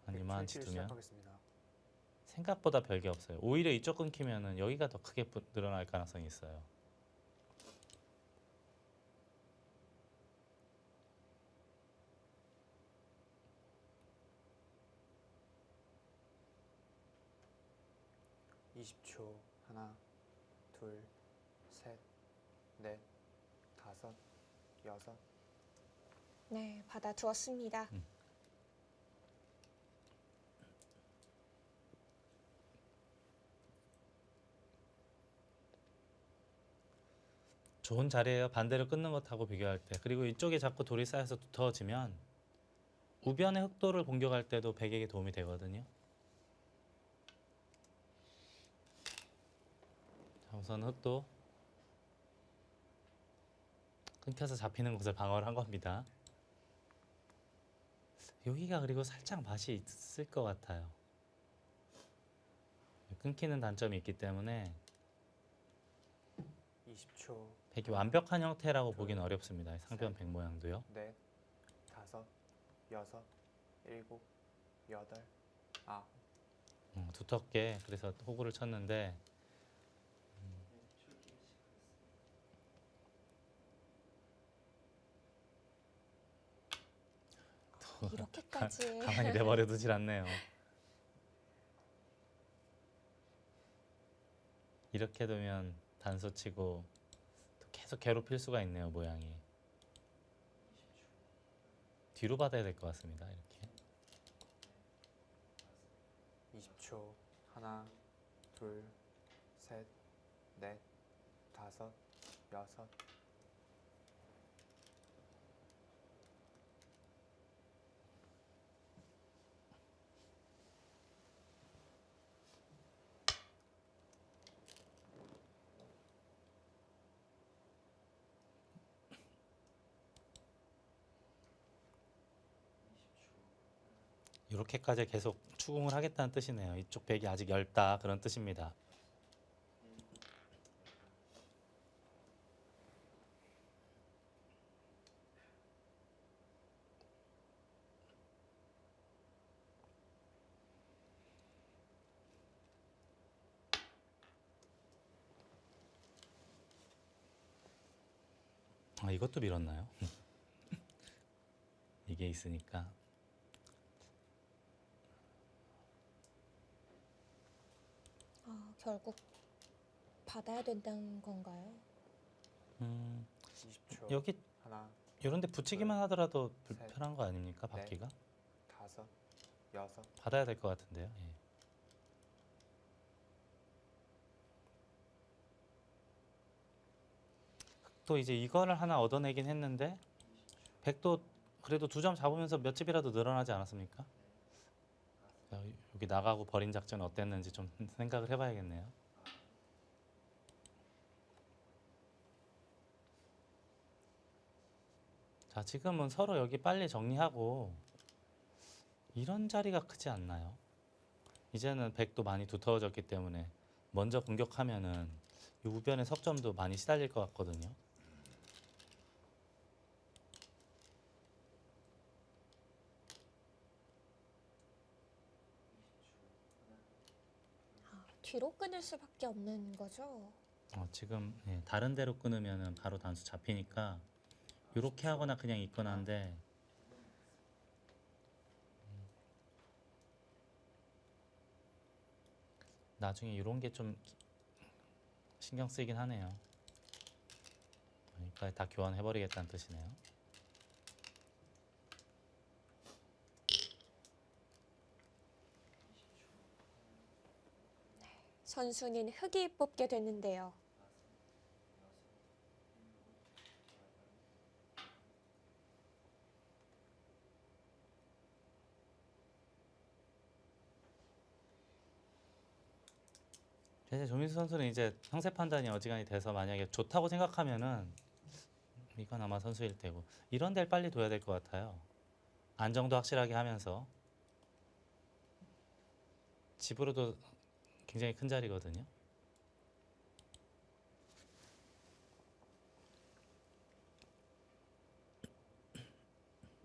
한 이만치 두면 시작하겠습니다. 생각보다 별게 없어요. 오히려 이쪽 끊기면은 여기가 더 크게 늘어날 가능성이 있어요. (20초) 하나, 둘, 셋, 넷, 다섯, 여섯. 네, 받아두었습니다. 좋은 자리예요. 반대로 끊는 것하고 비교할 때. 그리고 이쪽에 자꾸 돌이 쌓여서 두터워지면 우변의 흑도를 공격할 때도 백에게 도움이 되거든요. 자, 우선 흑도 끊겨서 잡히는 것을 방어를 한 겁니다. 여기가 그리고 살짝 맛이 있을 것 같아요. 끊기는 단점이 있기 때문에 20초. 백이 완벽한 형태라고 보기는 어렵습니다. 상변 백 모양도요. 넷, 다섯, 여섯, 일곱, 여덟, 아홉. 두텁게 그래서 호구를 쳤는데 이렇게까지. 가만히 내버려 두질 않네요. 이렇게 두면 단수 치고 또 계속 괴롭힐 수가 있네요. 모양이. 뒤로 받아야 될 것 같습니다. 이렇게. 20초. 하나, 둘, 셋, 넷, 다섯, 여섯. 이렇게까지 계속 추궁을 하겠다는 뜻이네요. 이쪽 백이 아직 얇다 그런 뜻입니다. 아, 이것도 밀었나요? 이게 있으니까. 결국 받아야 된다는 건가요? 20초. 여기 하나, 이런 데 붙이기만 하더라도 불편한 거 아닙니까? 받기가? 다섯, 여섯. 받아야 될 것 같은데요. 예. 또 이제 이거를 하나 얻어내긴 했는데 백도 그래도 2점 잡으면서 몇 집이라도 늘어나지 않았습니까? 여기 나가고 버린 작전 어땠는지 좀 생각을 해봐야겠네요. 자, 지금은 서로 여기 빨리 정리하고 이런 자리가 크지 않나요? 이제는 백도 많이 두터워졌기 때문에 먼저 공격하면은 이 우변의 석점도 많이 시달릴 것 같거든요. 뒤로 끊을 수밖에 없는 거죠. 지금 다른 데로 끊으면은 바로 단수 잡히니까 이렇게 하거나 그냥 있거나 한데 나중에 이런 게 좀 신경 쓰이긴 하네요. 그러니까 다 교환해버리겠다는 뜻이네요. 선수는 흑이 뽑게 됐는데요. 이제 조민수 선수는 이제 상세 판단이 어지간히 돼서 만약에 좋다고 생각하면은 이건 아마 선수일 테고 이런 데를 빨리 둬야 될 것 같아요. 안정도 확실하게 하면서 집으로도 굉장히 큰 자리거든요.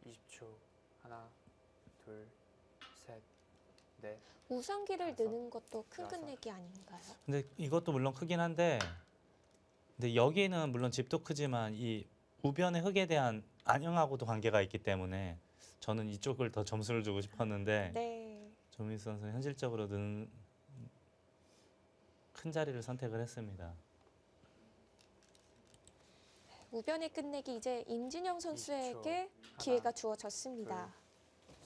(20초) 하나, 둘, 셋, 넷, 우상기를 다섯, 넣는 것도 큰 여섯. 끝내기 아닌가요? 근데 이것도 물론 크긴 한데 근데 여기는 물론 집도 크지만 이 우변의 흙에 대한 안형하고도 관계가 있기 때문에 저는 이쪽을 더 점수를 주고 싶었는데 네. 조민수 선수는 현실적으로는 큰 자리를 선택을 했습니다. 우변의 끝내기 이제 임진영 선수에게 20초. 기회가 하나, 주어졌습니다.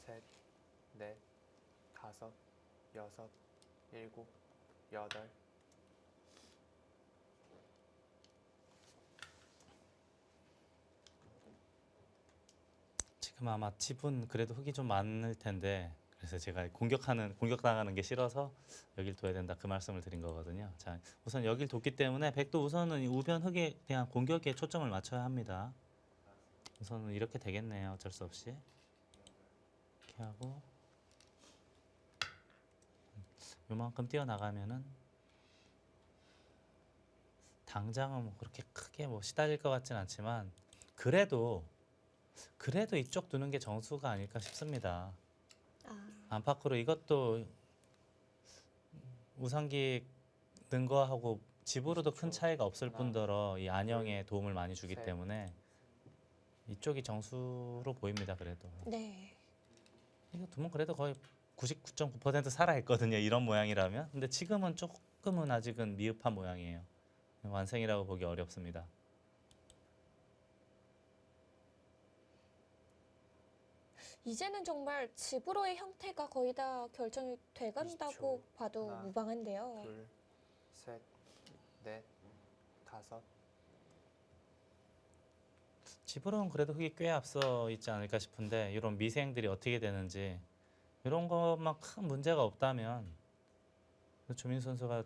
셋, 넷, 다섯, 여섯, 일곱, 여덟. 지금 아마 집은 그래도 흙이 좀 많을 텐데 그래서 제가 공격당하는 게 싫어서 여길 둬야 된다 그 말씀을 드린 거거든요. 자, 우선 여길 뒀기 때문에 백도 우선은 이 우변 흙에 대한 공격에 초점을 맞춰야 합니다. 우선은 이렇게 되겠네요. 어쩔 수 없이 이렇게 하고 요만큼 뛰어나가면은 당장은 뭐 그렇게 크게 뭐 시달릴 것 같진 않지만 그래도 이쪽 두는 게 정수가 아닐까 싶습니다. 아, 안팎으로 이것도 우상기 는 거하고 집으로도 큰 차이가 없을 하나, 뿐더러 이 안형에 도움을 많이 주기 셋. 때문에 이쪽이 정수로 보입니다. 그래도 네. 이거 두면 그래도 거의 99.9% 살아있거든요. 이런 모양이라면. 근데 지금은 조금은 아직은 미흡한 모양이에요. 완성이라고 보기 어렵습니다. 이제는 정말 집으로의 형태가 거의 다 결정이 돼간다고 20초. 봐도 하나, 무방한데요. 둘, 셋, 넷, 다섯. 집으로는 그래도 흙이 꽤 앞서 있지 않을까 싶은데 이런 미생들이 어떻게 되는지 이런 것만 큰 문제가 없다면 조민수 선수가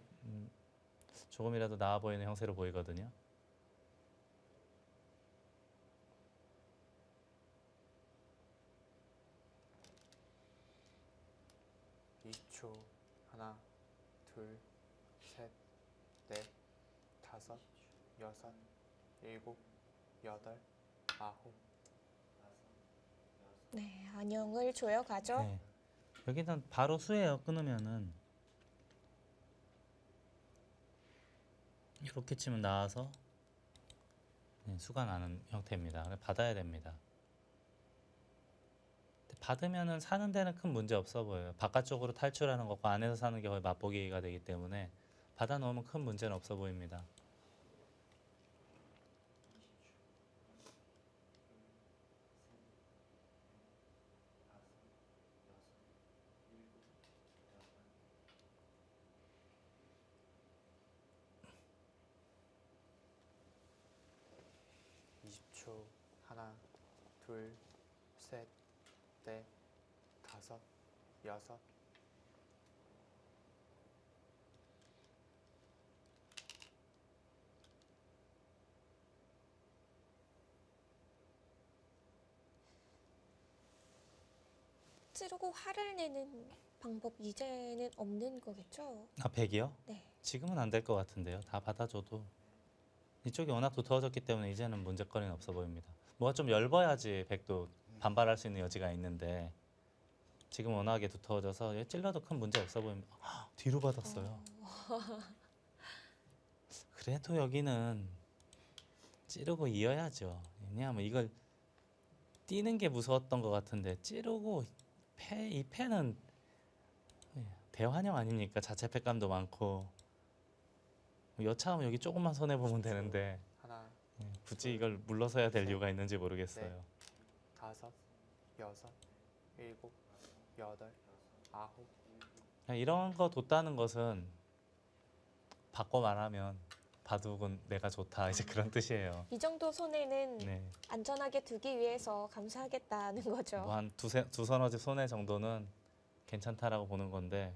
조금이라도 나아 보이는 형세로 보이거든요. (20초) 하나, 둘, 셋, 넷, 다섯, 여섯, 일곱, 여덟, 아홉. 네, 안녕을 조여가죠. 네. 여기는 바로 수예요. 끊으면은 이렇게 치면 나와서 네, 수가 나는 형태입니다. 그래서 받아야 됩니다. 근데 받으면은 사는 데는 큰 문제 없어 보여요. 바깥쪽으로 탈출하는 것과 안에서 사는 게 거의 맛보기가 되기 때문에 받아 놓으면 큰 문제는 없어 보입니다. (20초) 하나, 둘, 셋, 넷, 다섯, 여섯. 찌르고 화를 내는 방법 이제는 없는 거겠죠? 아, 100이요? 네. 지금은 안 될 것 같은데요. 다 받아줘도 이쪽이 워낙 두터워졌기 때문에 이제는 문제거리는 없어 보입니다. 뭐가 좀 얇아야지 100도 반발할 수 있는 여지가 있는데 지금 워낙에 두터워져서 얘 찔러도 큰 문제 없어 보입니다. 헉, 뒤로 받았어요. 그래도 여기는 찌르고 이어야죠. 왜냐하면 이걸 뛰는 게 무서웠던 것 같은데 찌르고 이 패는 대환영 아닙니까? 자체 패감도 많고 여차하면 여기 조금만 손해 보면 되는데 하나, 굳이 이걸 물러서야 될 셋, 이유가 있는지 모르겠어요. 다섯, 여섯, 일곱, 여덟, 아홉. 그냥 이런 거 뒀다는 것은 바꿔 말하면 바둑은 내가 좋다 이제 그런 뜻이에요. 이 정도 손해는 네. 안전하게 두기 위해서 감사하겠다는 거죠. 뭐 한 두서너 집 손해 정도는 괜찮다라고 보는 건데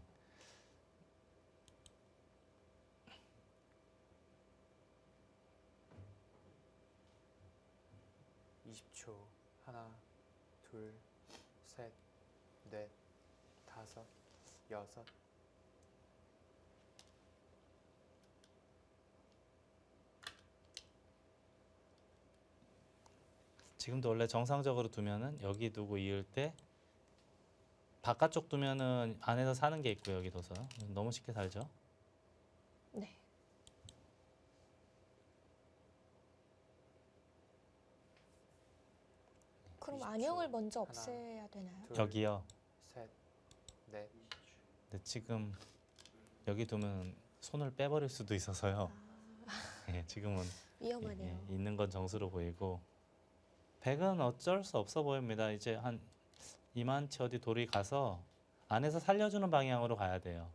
20초. 하나, 둘, 셋, 넷, 다섯, 여섯. 지금도 원래 정상적으로 두면은 여기 두고 이을 때 바깥쪽 두면은 안에서 사는 게 있고 여기 둬서 너무 쉽게 살죠. 네. 그럼 20초. 안형을 먼저 하나, 없애야 되나요? 둘, 여기요. 셋, 넷. 근데 지금 여기 두면 손을 빼버릴 수도 있어서요. 예, 지금은 위험하네요. 예, 있는 건 정수로 보이고 100은 어쩔 수 없어 보입니다. 이제 한 이만치 어디 돌이 가서 안에서 살려주는 방향으로 가야 돼요.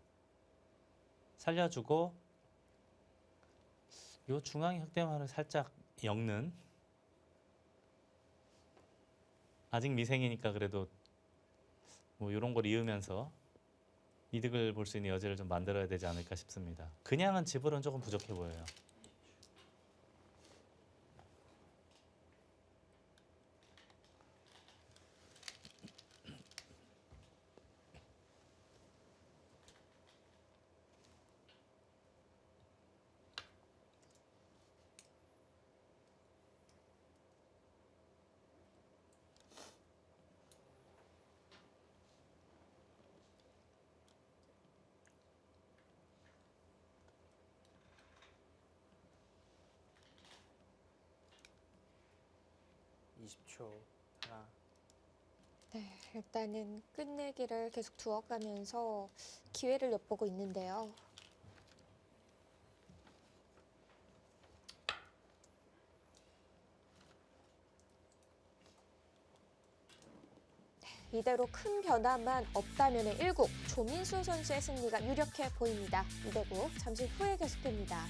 살려주고 요 중앙의 흑대만을 살짝 엮는 아직 미생이니까 그래도 뭐 이런 걸 이으면서 이득을 볼 수 있는 여지를 좀 만들어야 되지 않을까 싶습니다. 그냥은 집으로는 조금 부족해 보여요. 하나, 네, 일단은 끝내기를 계속 두어가면서 기회를 엿보고 있는데요. 네, 이대로 큰 변화만 없다면의 1국 조민수 선수의 승리가 유력해 보입니다. 이대국 잠시 후에 계속됩니다.